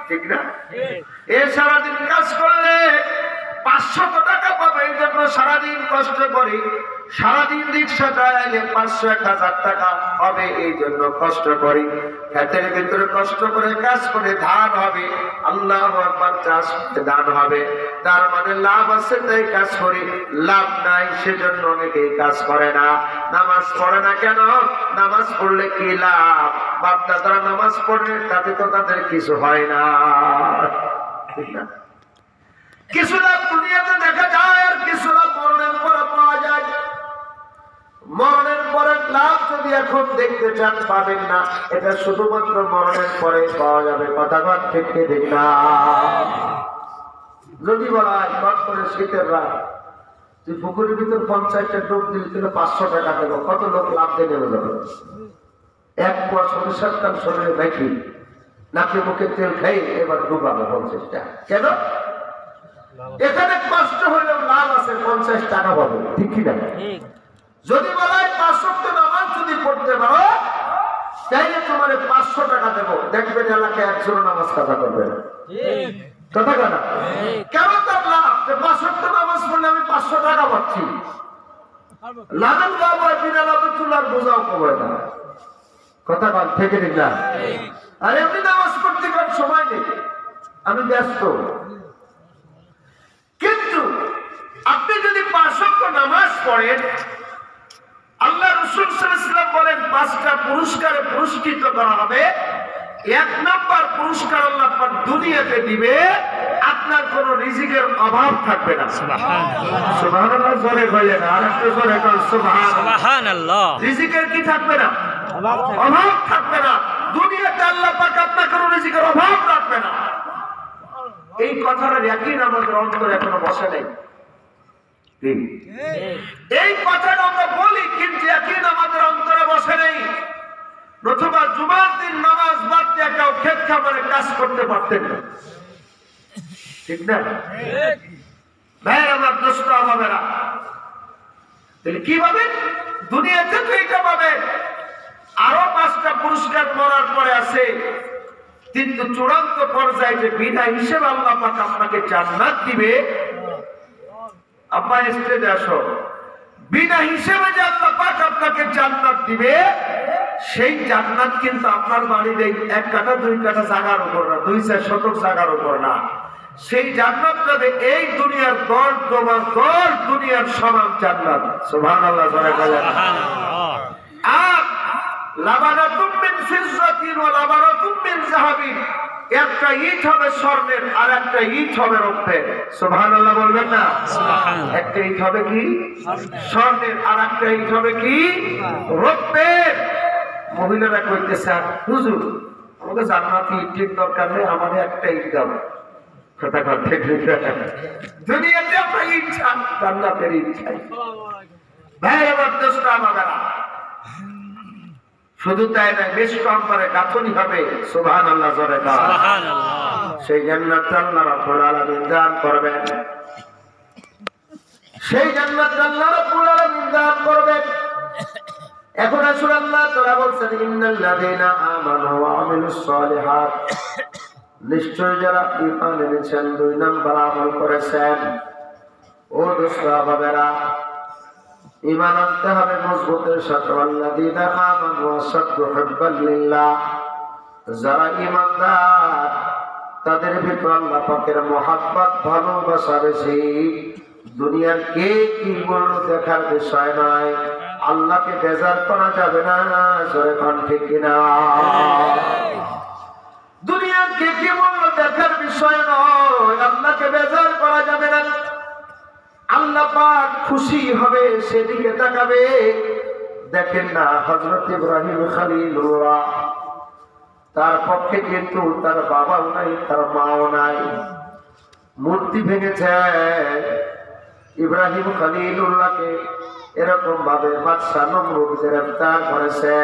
ঠিক না? এ সারাদিন কাজ করলে 500 টাকা পাবে, এই জন্য সারাদিন কষ্ট করি। সারাদিন রিক্সা চালাইলে 500-1000 টাকা হবে, এই জন্য কষ্ট করি। ক্ষেতের ভিতরে কষ্ট করে কাজ করে ধান হবে, আল্লাহু আকবার, চাষ ধান হবে। তার মানে লাভ আছে তাই কাজ করি, লাভ নাই সেজন্য অনেকেই কাজ করে না। নামাজ পড়ে না কেন? নামাজ পড়লে কি লাভ? বাপ দাদারা নামাজ পড়লে তাতে তো তাদের কিছু হয় না, ঠিক না? কিছু লাভ দুনিয়াতে দেখা যায়, আর কিছু লাভ মরণের পরে পাওয়া যায়। মরণের পরে লাভ যদি এখন দেখতে চান পাবেন না, এটা শুধুমাত্র মরণের পরে পাওয়া যাবে। কথা কথা ঠিক ঠিক না? যদি বলা হয় কট করে শীতের রাত, তুই পুকুরের ভিতর 50টা ডুব দিলে তুলে 500 টাকা দেবো, কত লোক লাভ দিয়ে নেমে যাবে? এক পোয়া সরিষার তেল শরীরে মেখি, নাকে মুখে তেল খাই, এবার ডুবাবে 50টা। কেন? এখানে কষ্ট হলেও লাভ আছে, 50 টাকা পাবে, ঠিক কিনা? যদি বলা হয় 5 ওয়াক্ত নামাজ যদি পড়তে পারো তাইলে তোমার 500 টাকা দেবো, দেখবেন এলাকায় একজন নামাজ কাজা করবে না। কথা কথা কেন? তার লাভ যে 5 ওয়াক্ত নামাজ পড়লে আমি 500 টাকা পাচ্ছি। লাভের লাভ হয়, বিনা লাভে তোলার বোঝাও কমে না। কথা বল থেকে ঠিক না? আর এমনি নামাজ পড়তে কার সময় নেই, আমি ব্যস্ত। কিন্তু আপনি যদি 5 ওয়াক্ত নামাজ পড়েন, আল্লাহ রাসূল সাল্লাল্লাহু আলাইহি ওয়াসাল্লাম বলেন 5টা পুরস্কারে পুরস্কৃত করা হবে। 1 নাম্বার পুরস্কার আল্লাহ পাক দুনিয়াতে দিবে, আপনার কোনো রিজিকের অভাব থাকবে না। সুবহানাল্লাহ, সুবহানাল্লাহ জোরে বলেন, আর একটু জোরে বলেন সুবহানাল্লাহ। রিজিকের কি থাকবে না? অভাব থাকবে না। দুনিয়াতে আল্লাহ পাক আপনার কোনো রিজিকের অভাব রাখবে না। এই কথাটার ইয়াকিন আমাদের অন্তরে এখনো বসে নেই। এই কথাটা আমরা বলি, কিন্তু ইয়াকিন আমাদের অন্তরে বসে নেই। নতুবা জুমার দিন নামাজ বাদ দিয়ে কেউ ক্ষেত খামারে কাজ করতে পারতেন না, ঠিক না? ভাই আমার দোস্ত বাবারা, তাহলে কি পাবে? দুনিয়াতে তো এটা পাবে, আরো 5টা পুরস্কার করার পরে আছে। কিন্তু চূড়ান্ত পর্যায়ে যে বিনা হিসেবে আল্লাহ পাক আপনাকে জান্নাত দিবে। আপনার স্টেজে আসো, বিনা হিসেবে যে আল্লাহ পাক আপনাকে জান্নাত দিবে, সেই জান্নাত কিন্তু আপনার বাড়ির এই 1 কাঠা 2 কাঠা জায়গার উপর না, 2-4 শতক জায়গার উপর না। সেই জান্নাতটা এই দুনিয়ার 10 দুনিয়ার সমান জান্নাত। সুবহানাল্লাহ জোরে বলেন। আর লাবানাতুম মিন ফিজ্জাতিন ওয়া লাবানাতুম মিন যাহাবিন, একটা ইট হবে স্বর্ণের, আর একটা ইট হবে রৌপ্যের। সুবহানাল্লাহ বলবেন না? একটা ইট হবে কি স্বর্ণের, আর একটা ইট হবে কি রৌপ্যের। মহিলারা কইতেছে, হুজুর আমাদের জান্নাতি ইটের দরকার নেই, আমাদের একটা ইট দাও। কথা কথা ঠিক আছে, দুনিয়াতে আমরা ইট চাই, জান্নাতের ইট চাই। ভাই আমার দোস্ত বাবারা, শুধু তাই না, বেশ কম করে গাঁথনি হবে। সুবহানাল্লাহ জোরে সুবহানাল্লাহ। সেই জান্নাত আল্লাহ রাব্বুল আলামিন দান করবেন, সেই জান্নাত আল্লাহ রাব্বুল আলামিন দান করবেন। এখন আসলে আল্লাহ তাআলা বলছেন, ইন্নাল লাযিনা আমানু ওয়া আমিলুস সালিহাত, নিশ্চয় যারা ঈমান এনেছেন, 2 নাম্বার আমল করেছেন। ও দোস্ত বাবারা, ঈমান আনতে হবে মজবুতের সাথে। আল্লাযীনা আমানু আশাদ্দু হুব্বান লিল্লাহ, যারা ঈমানদার তাদের ভিতর আল্লাহ পাকের মহব্বত, ভালোবাসা বেশি। দুনিয়ার কে কি বড় দেখার বিষয় নয়, আল্লাহকে বেজার করা যাবে না। জোরে কোন ঠিক কিনা? দুনিয়ার কে কি বড় দেখার বিষয় নয়, আল্লাহকে বেজার করা যাবে না। আল্লাহ পাক খুশি হবে সেদিকে তাকাবে। দেখেন না, হযরত ইব্রাহিম খলিলুল্লাহ, তার পক্ষে কিন্তু তার বাবাও নাই, তার মাও নাই, মূর্তি ভেঙেছে। ইব্রাহিম খলিলুল্লাহকে এরকম ভাবে বাদশা নমরুদ গ্রেফতার করেছে।